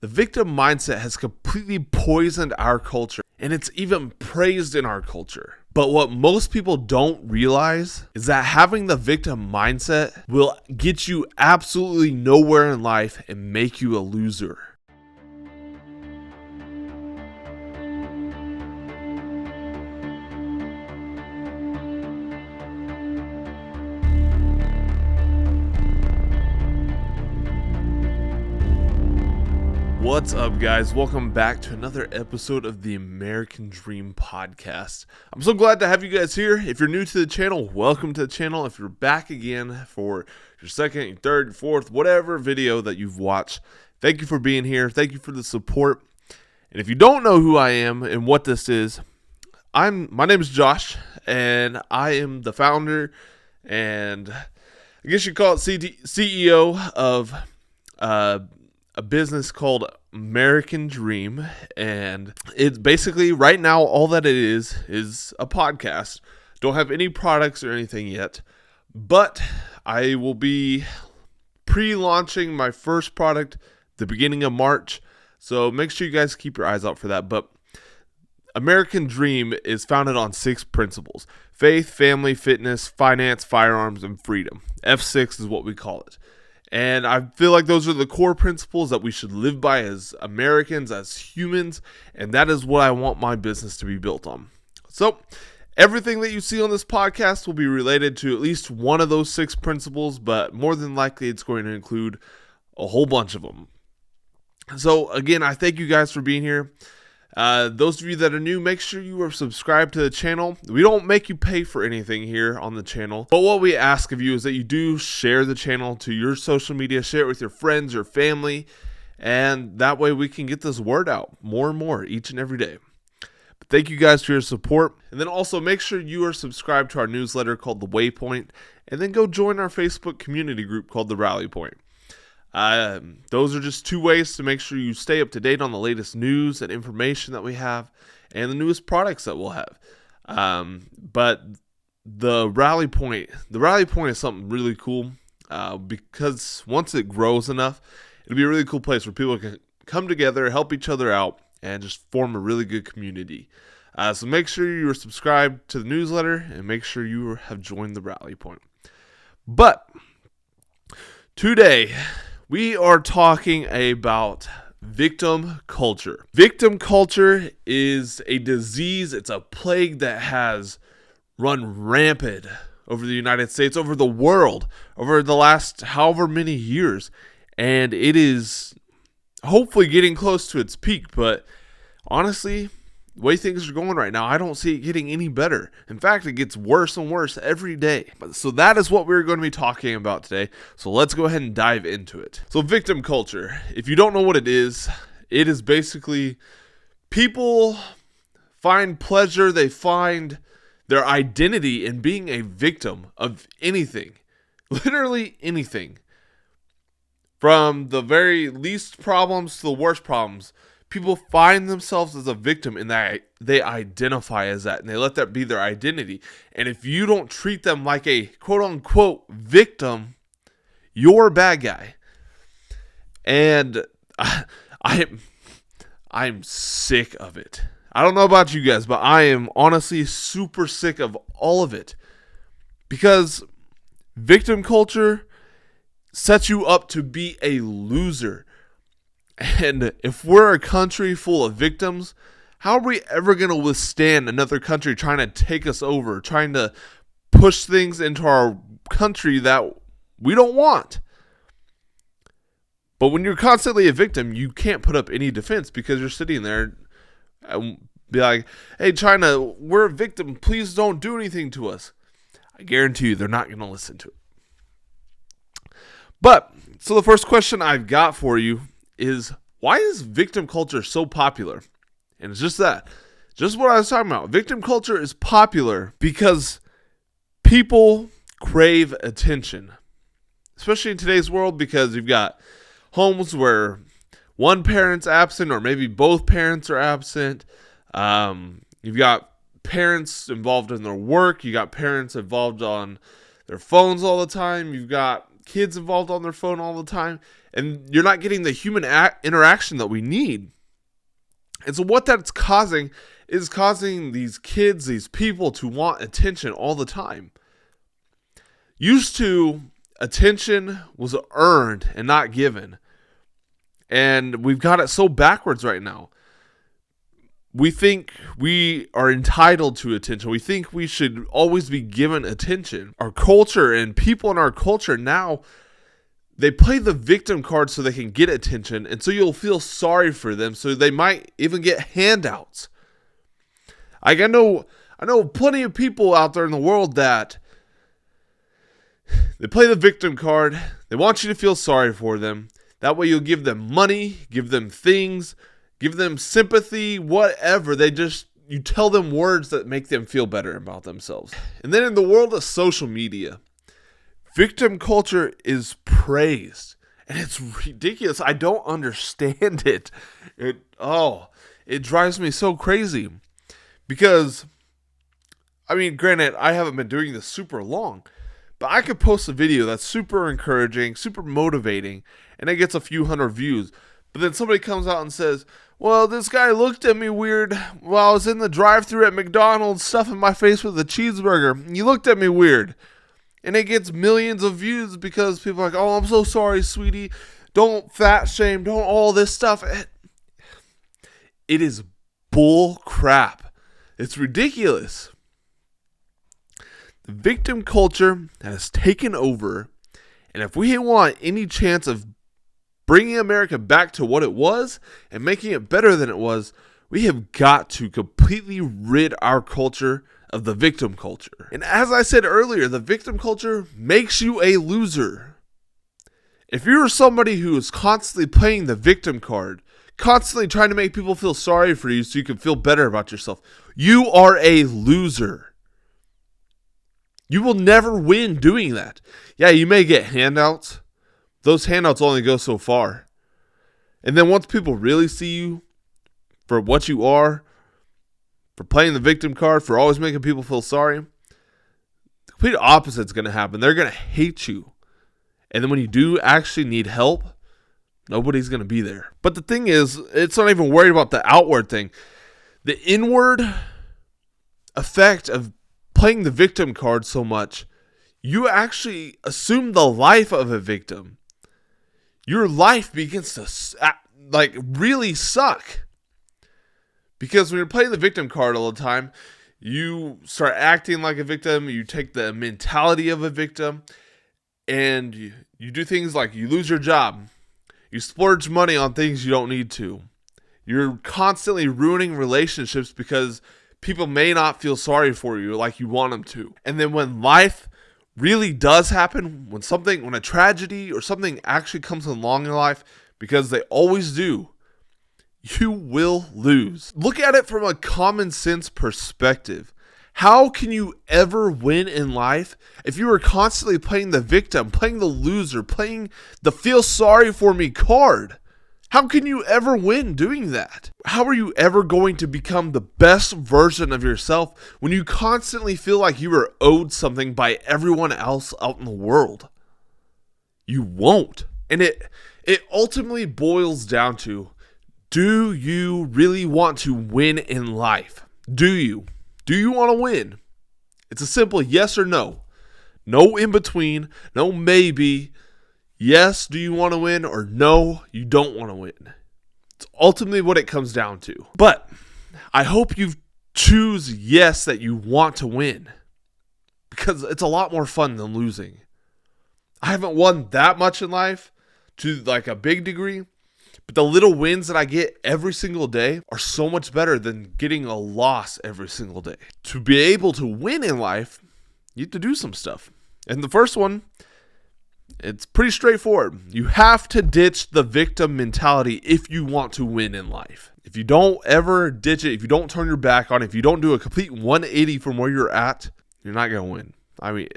The victim mindset has completely poisoned our culture, and it's even praised in our culture. But what most people don't realize is that having the victim mindset will get you absolutely nowhere in life and make you a loser. What's up, guys? Welcome back to another episode of the American Dream Podcast. I'm so glad to have you guys here. If you're new to the channel, welcome to the channel. If you're back again for your second, your third, your fourth, whatever video that you've watched, thank you for being here. Thank you for the support. And if you don't know who I am and what this is, my name is Josh, and I am the founder and I guess you call it CEO of a business called American Dream, and it's basically right now all that it is a podcast. Don't have any products or anything yet, but I will be pre-launching my first product the beginning of March, so make sure you guys keep your eyes out for that. But American Dream is founded on 6 principles: faith, family, fitness, finance, firearms, and freedom. F6 is what we call it. And I feel like those are the core principles that we should live by as Americans, as humans, and that is what I want my business to be built on. So everything that you see on this podcast will be related to at least one of those 6 principles, but more than likely it's going to include a whole bunch of them. So again, I thank you guys for being here. Those of you that are new, make sure you are subscribed to the channel. We don't make you pay for anything here on the channel, but what we ask of you is that you do share the channel to your social media, share it with your friends, your family, and that way we can get this word out more and more each and every day. But thank you guys for your support, and then also make sure you are subscribed to our newsletter called the Waypoint, and then go join our Facebook community group called the Rally Point. Those are just 2 ways to make sure you stay up to date on the latest news and information that we have and the newest products that we'll have. But the Rally Point is something really cool, because once it grows enough, it'll be a really cool place where people can come together, help each other out, and just form a really good community. So make sure you're subscribed to the newsletter and make sure you have joined the Rally Point. But today, we are talking about victim culture. Victim culture is a disease, it's a plague that has run rampant over the United States, over the world, over the last however many years. And it is hopefully getting close to its peak, but honestly, the way things are going right now, I don't see it getting any better. In fact, it gets worse and worse every day. So that is what we're going to be talking about today. So let's go ahead and dive into it. So victim culture, if you don't know what it is basically people find pleasure, they find their identity in being a victim of anything. Literally anything. From the very least problems to the worst problems. People find themselves as a victim and they identify as that, and they let that be their identity. And if you don't treat them like a quote-unquote victim, you're a bad guy. And I'm sick of it. I don't know about you guys, but I am honestly super sick of all of it. Because victim culture sets you up to be a loser. And if we're a country full of victims, how are we ever going to withstand another country trying to take us over, trying to push things into our country that we don't want? But when you're constantly a victim, you can't put up any defense because you're sitting there and be like, hey, China, we're a victim. Please don't do anything to us. I guarantee you they're not going to listen to it. But, so the first question I've got for you is, why is victim culture so popular? And it's just that. Just what I was talking about. Victim culture is popular because people crave attention. Especially in today's world, because you've got homes where one parent's absent or maybe both parents are absent. You've got parents involved in their work. You got parents involved on their phones all the time. You've got kids involved on their phone all the time. And you're not getting the human interaction that we need. And so what that's causing is causing these kids, these people to want attention all the time. Used to, attention was earned and not given. And we've got it so backwards right now. We think we are entitled to attention. We think we should always be given attention. Our culture and people in our culture now, they play the victim card so they can get attention. And so you'll feel sorry for them. So they might even get handouts. I know plenty of people out there in the world that they play the victim card. They want you to feel sorry for them. That way you'll give them money, give them things, give them sympathy, whatever. You tell them words that make them feel better about themselves. And then in the world of social media, victim culture is praised. And it's ridiculous. I don't understand it. It drives me so crazy. Because, granted, I haven't been doing this super long. But I could post a video that's super encouraging, super motivating, and it gets a few hundred views. But then somebody comes out and says, well, this guy looked at me weird while I was in the drive-thru at McDonald's stuffing my face with a cheeseburger. You looked at me weird. And it gets millions of views because people are like, oh, I'm so sorry, sweetie. Don't fat shame. Don't all this stuff. It is bull crap. It's ridiculous. The victim culture has taken over. And if we want any chance of bringing America back to what it was and making it better than it was, we have got to completely rid our culture of the victim culture. And as I said earlier, the victim culture makes you a loser. If you're somebody who is constantly playing the victim card, constantly trying to make people feel sorry for you so you can feel better about yourself, you are a loser. You will never win doing that. Yeah, you may get handouts. Those handouts only go so far. And then once people really see you for what you are, for playing the victim card, for always making people feel sorry, the complete opposite is going to happen. They're going to hate you. And then when you do actually need help, nobody's going to be there. But the thing is, it's not even worried about the outward thing. The inward effect of playing the victim card so much, you actually assume the life of a victim. Your life begins to really suck. Because when you're playing the victim card all the time, you start acting like a victim, you take the mentality of a victim, and you do things like you lose your job, you splurge money on things you don't need to. You're constantly ruining relationships because people may not feel sorry for you like you want them to. And then when life really does happen, when a tragedy or something actually comes along in your life, because they always do, you will lose. Look at it from a common sense perspective. How can you ever win in life if you are constantly playing the victim, playing the loser, playing the feel sorry for me card? How can you ever win doing that? How are you ever going to become the best version of yourself when you constantly feel like you are owed something by everyone else out in the world? You won't. And it ultimately boils down to, do you really want to win in life? Do you? Do you want to win? It's a simple yes or no. No in between, no maybe. Yes, do you want to win? Or no, you don't want to win. It's ultimately what it comes down to. But I hope you choose yes that you want to win. Because it's a lot more fun than losing. I haven't won that much in life to like a big degree. But the little wins that I get every single day are so much better than getting a loss every single day. To be able to win in life, you have to do some stuff. And the first one, it's pretty straightforward. You have to ditch the victim mentality if you want to win in life. If you don't ever ditch it, if you don't turn your back on it, if you don't do a complete 180 from where you're at, you're not going to win.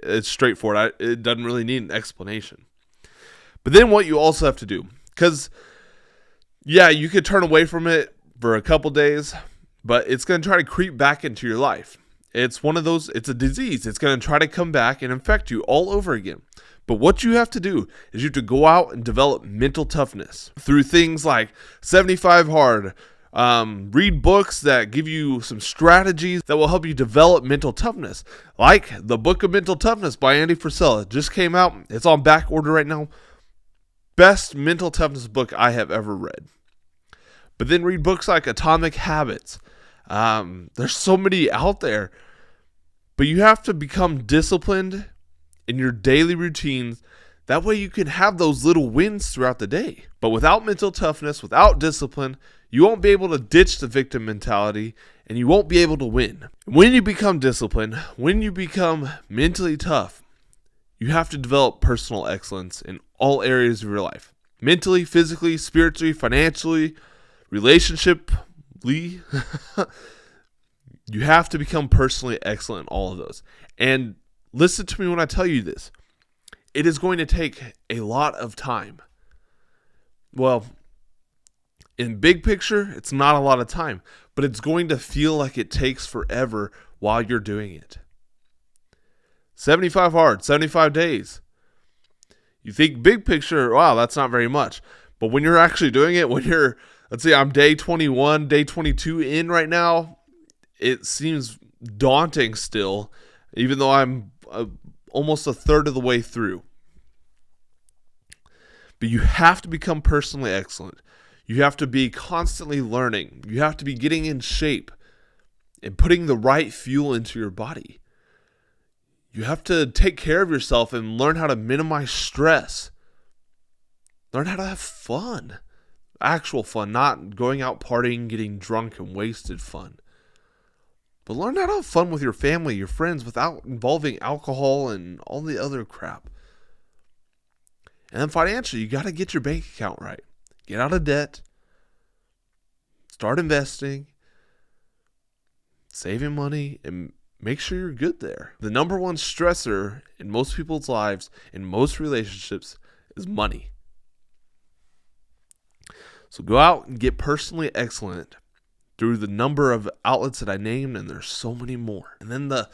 It's straightforward. It doesn't really need an explanation. But then what you also have to do, because yeah, you could turn away from it for a couple days, but it's going to try to creep back into your life. It's one of those, it's a disease. It's going to try to come back and infect you all over again. But what you have to do is you have to go out and develop mental toughness through things like 75 Hard. Read books that give you some strategies that will help you develop mental toughness. Like the Book of Mental Toughness by Andy Frisella. It just came out. It's on back order right now. Best mental toughness book I have ever read. But then read books like Atomic Habits. There's so many out there. But you have to become disciplined in your daily routines. That way you can have those little wins throughout the day. But without mental toughness, without discipline, you won't be able to ditch the victim mentality and you won't be able to win. When you become disciplined, when you become mentally tough, you have to develop personal excellence in all areas of your life. Mentally, physically, spiritually, financially, relationshiply. You have to become personally excellent in all of those. And listen to me when I tell you this. It is going to take a lot of time. Well, in big picture, it's not a lot of time, but it's going to feel like it takes forever while you're doing it. 75 Hard, 75 days. You think big picture, wow, that's not very much. But when you're actually doing it, when you're, let's say I'm day 21, day 22 in right now, it seems daunting still, even though I'm almost a third of the way through. But you have to become personally excellent. You have to be constantly learning. You have to be getting in shape and putting the right fuel into your body. You have to take care of yourself and learn how to minimize stress. Learn how to have fun. Actual fun, not going out partying, getting drunk and wasted fun. But learn how to have fun with your family, your friends, without involving alcohol and all the other crap. And then financially, you got to get your bank account right. Get out of debt. Start investing. Saving money. And make sure you're good there. The number one stressor in most people's lives, in most relationships, is money. So go out and get personally excellent through the number of outlets that I named, and there's so many more. And then the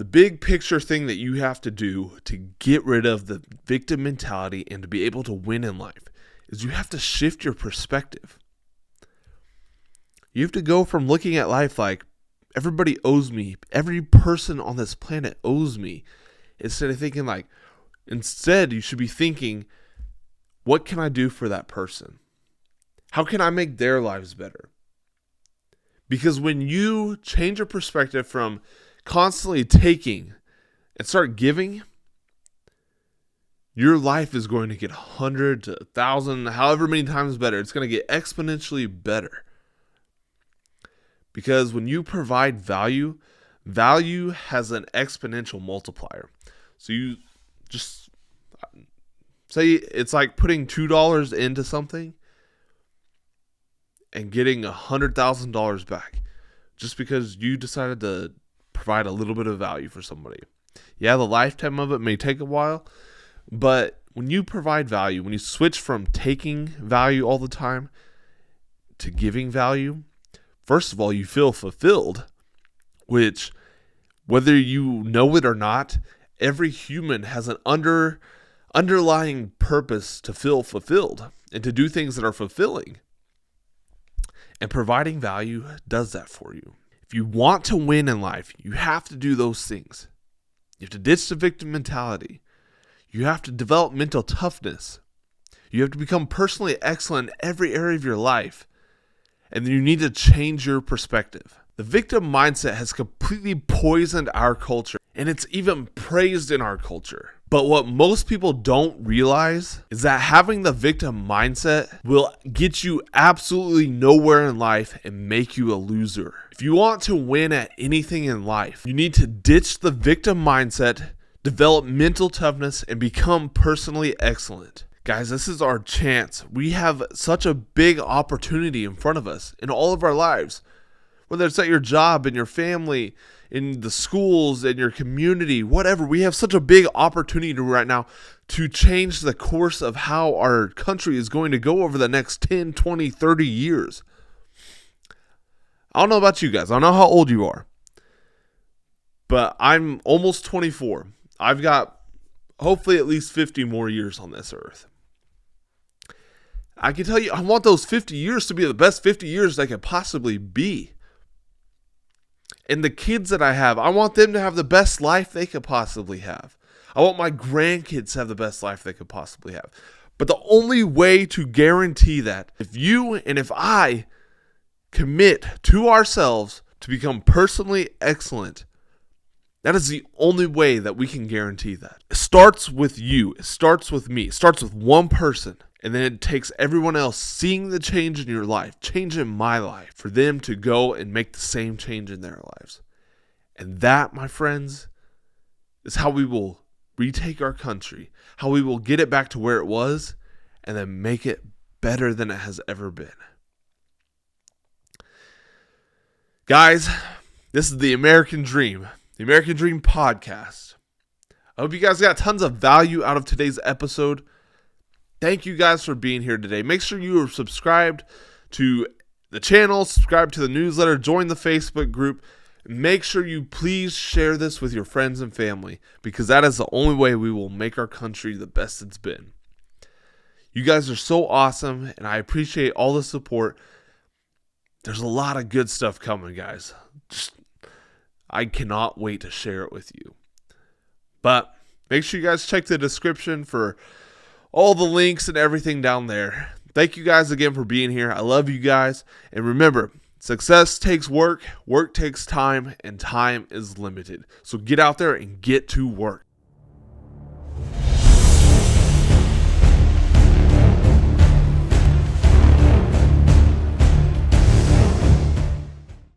big picture thing that you have to do to get rid of the victim mentality and to be able to win in life is you have to shift your perspective. You have to go from looking at life like everybody owes me, every person on this planet owes me, instead of thinking like, instead you should be thinking, what can I do for that person? How can I make their lives better? Because when you change your perspective from constantly taking and start giving, your life is going to get 100 to 1,000, however many times better. It's going to get exponentially better. Because when you provide value, value has an exponential multiplier. So you just say it's like putting $2 into something and getting $100,000 back just because you decided to provide a little bit of value for somebody. Yeah, the lifetime of it may take a while, but when you provide value, when you switch from taking value all the time to giving value, first of all, you feel fulfilled, which, whether you know it or not, every human has an underlying purpose to feel fulfilled and to do things that are fulfilling. And providing value does that for you. If you want to win in life, you have to do those things. You have to ditch the victim mentality. You have to develop mental toughness. You have to become personally excellent in every area of your life. And then you need to change your perspective. The victim mindset has completely poisoned our culture, and it's even praised in our culture. But what most people don't realize is that having the victim mindset will get you absolutely nowhere in life and make you a loser. If you want to win at anything in life, you need to ditch the victim mindset, develop mental toughness, and become personally excellent. Guys, this is our chance. We have such a big opportunity in front of us in all of our lives. Whether it's at your job, in your family, in the schools, in your community, whatever. We have such a big opportunity right now to change the course of how our country is going to go over the next 10, 20, 30 years. I don't know about you guys. I don't know how old you are. But I'm almost 24. I've got hopefully at least 50 more years on this earth. I can tell you, I want those 50 years to be the best 50 years they could possibly be. And the kids that I have, I want them to have the best life they could possibly have. I want my grandkids to have the best life they could possibly have. But the only way to guarantee that, if you and if I commit to ourselves to become personally excellent, that is the only way that we can guarantee that. It starts with you. It starts with me. It starts with one person. And then it takes everyone else seeing the change in your life, change in my life, for them to go and make the same change in their lives. And that, my friends, is how we will retake our country, how we will get it back to where it was, and then make it better than it has ever been. Guys, this is the American Dream podcast. I hope you guys got tons of value out of today's episode. Thank you guys for being here today. Make sure you are subscribed to the channel, subscribe to the newsletter, join the Facebook group. Make sure you please share this with your friends and family, because that is the only way we will make our country the best it's been. You guys are so awesome, and I appreciate all the support. There's a lot of good stuff coming, guys. I cannot wait to share it with you. But make sure you guys check the description for all the links and everything down there. Thank you guys again for being here. I love you guys. And remember, success takes work, work takes time, and time is limited. So get out there and get to work.